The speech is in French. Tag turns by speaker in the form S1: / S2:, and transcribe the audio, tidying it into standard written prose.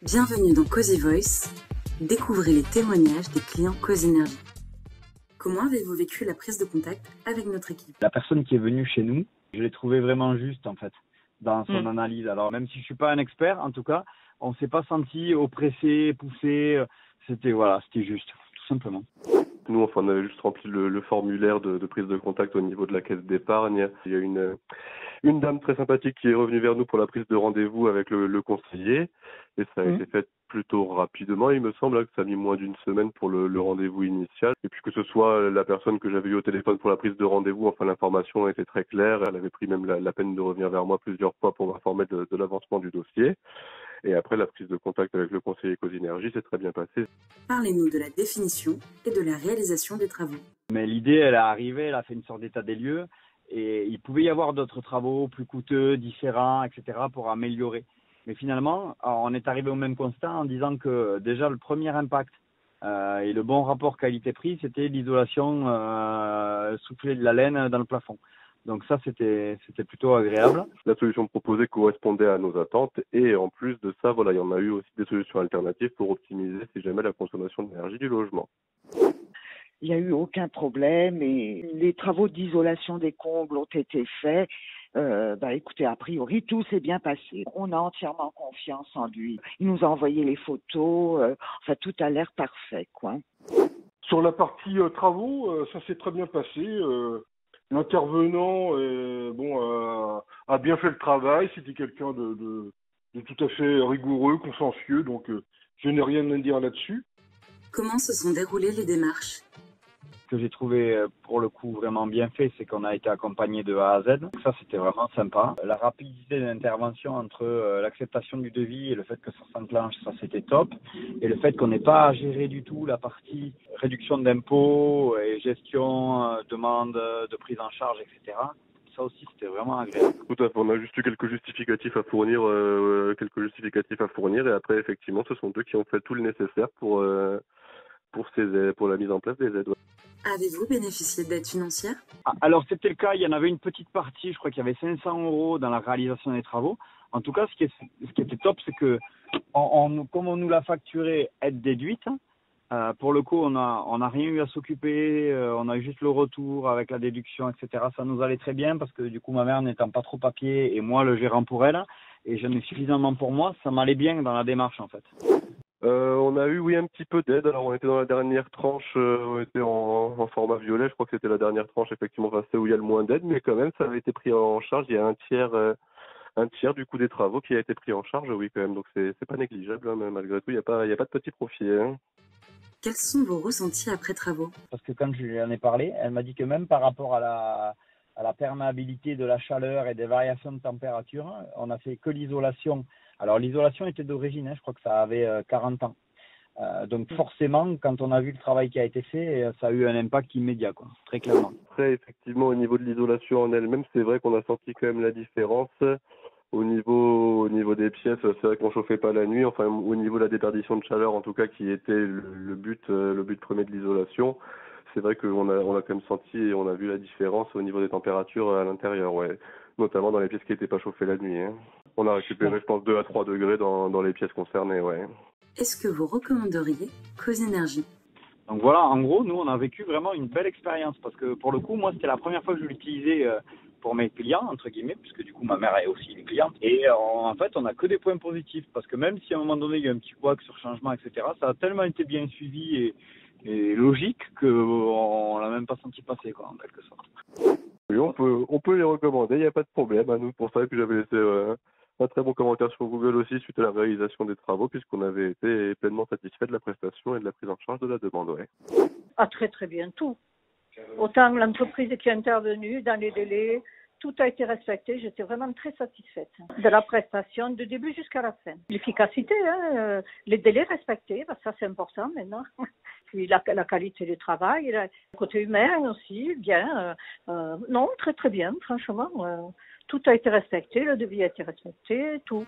S1: Bienvenue dans Cozy Voice, découvrez les témoignages des clients Cozy Énergie. Comment avez-vous vécu la prise de contact avec notre équipe?
S2: La personne qui est venue chez nous, je l'ai trouvée vraiment juste en fait, dans son analyse. Alors même si je suis pas un expert, en tout cas, on ne s'est pas senti oppressé, poussé, c'était juste, tout simplement.
S3: Nous, on avait juste rempli le formulaire de prise de contact au niveau de la caisse d'épargne. Il y a une dame très sympathique qui est revenue vers nous pour la prise de rendez-vous avec le conseiller. Et ça a été fait plutôt rapidement. Il me semble que ça a mis moins d'une semaine pour le rendez-vous initial. Et puis que ce soit la personne que j'avais eue au téléphone pour la prise de rendez-vous, enfin l'information était très claire. Elle avait pris même la peine de revenir vers moi plusieurs fois pour m'informer de l'avancement du dossier. Et après, la prise de contact avec le conseiller Cozy Énergie s'est très bien passée.
S1: Parlez-nous de la définition et de la réalisation des travaux.
S2: Mais l'idée, elle est arrivée, elle a fait une sorte d'état des lieux. Et il pouvait y avoir d'autres travaux plus coûteux, différents, etc. pour améliorer. Mais finalement, on est arrivé au même constat en disant que déjà le premier impact et le bon rapport qualité-prix, c'était l'isolation soufflée de la laine dans le plafond. Donc ça, c'était plutôt agréable.
S3: La solution proposée correspondait à nos attentes et en plus de ça, il y en a eu aussi des solutions alternatives pour optimiser, si jamais, la consommation d'énergie du logement.
S4: Il n'y a eu aucun problème et les travaux d'isolation des combles ont été faits. Écoutez, a priori, tout s'est bien passé. On a entièrement confiance en lui. Il nous a envoyé les photos. Tout a l'air parfait, quoi.
S5: Sur la partie travaux, ça s'est très bien passé. L'intervenant a bien fait le travail. C'était quelqu'un de tout à fait rigoureux, consciencieux. Donc, je n'ai rien à dire là-dessus.
S1: Comment se sont déroulées les démarches?
S2: Ce que j'ai trouvé pour le coup vraiment bien fait, c'est qu'on a été accompagné de A à Z. Donc ça, c'était vraiment sympa. La rapidité d'intervention entre l'acceptation du devis et le fait que ça s'enclenche, ça c'était top. Et le fait qu'on n'ait pas à gérer du tout la partie réduction d'impôts et gestion, demande de prise en charge, etc. Ça aussi, c'était vraiment agréable.
S3: Tout à fait. On a juste eu quelques justificatifs à fournir, et après, effectivement, ce sont eux qui ont fait tout le nécessaire pour la mise en place des aides.
S1: Avez-vous bénéficié d'aide financière?
S2: Alors c'était le cas, il y en avait une petite partie, je crois qu'il y avait 500 € dans la réalisation des travaux. En tout cas, ce qui était top, c'est que comme on nous l'a facturé aide déduite, pour le coup, on n'a rien eu à s'occuper, on a eu juste le retour avec la déduction, etc. Ça nous allait très bien parce que du coup, ma mère n'étant pas trop papier et moi le gérant pour elle, et j'en ai suffisamment pour moi, ça m'allait bien dans la démarche en fait.
S3: On a eu, un petit peu d'aide. Alors, on était dans la dernière tranche, on était en format violet. Je crois que c'était la dernière tranche, effectivement, c'est où il y a le moins d'aide, mais quand même, ça avait été pris en charge. Il y a un tiers du coût des travaux qui a été pris en charge, oui, quand même. Donc, c'est pas négligeable, mais malgré tout, il y a pas de petit profit.
S1: Quels sont vos ressentis après travaux?
S2: Parce que quand je lui en ai parlé, elle m'a dit que même par rapport à la perméabilité de la chaleur et des variations de température, on n'a fait que l'isolation. Alors l'isolation était d'origine, je crois que ça avait 40 ans. Donc forcément, quand on a vu le travail qui a été fait, ça a eu un impact immédiat, quoi, très clairement.
S3: Après, effectivement, au niveau de l'isolation en elle-même, c'est vrai qu'on a senti quand même la différence. Au niveau des pièces, c'est vrai qu'on chauffait pas la nuit. Enfin, au niveau de la déperdition de chaleur, en tout cas, qui était le but premier de l'isolation, c'est vrai qu'on a quand même senti et on a vu la différence au niveau des températures à l'intérieur, ouais. Notamment dans les pièces qui n'étaient pas chauffées la nuit. On a récupéré, je pense, 2 à 3 degrés dans les pièces concernées, ouais.
S1: Est-ce que vous recommanderiez Cozy Énergie?
S2: Donc voilà, en gros, nous, on a vécu vraiment une belle expérience parce que pour le coup, moi, c'était la première fois que je l'utilisais pour mes clients, entre guillemets, puisque du coup, ma mère est aussi une cliente. Et en fait, on n'a que des points positifs parce que même si à un moment donné, il y a un petit couac sur changement, etc., ça a tellement été bien suivi et logique qu'on l'a même pas senti passer, quoi, en quelque sorte.
S3: Oui, on peut les recommander, il n'y a pas de problème à nous pour ça. Et puis j'avais laissé un très bon commentaire sur Google aussi suite à la réalisation des travaux, puisqu'on avait été pleinement satisfait de la prestation et de la prise en charge de la demande. Ouais.
S6: Ah, très très bien, tout. Autant l'entreprise qui est intervenue dans les délais, tout a été respecté. J'étais vraiment très satisfaite de la prestation de début jusqu'à la fin. L'efficacité, les délais respectés, ça c'est important maintenant. Puis la qualité du travail, le côté humain aussi, bien. Non, très très bien, franchement. Tout a été respecté, le devis a été respecté, tout.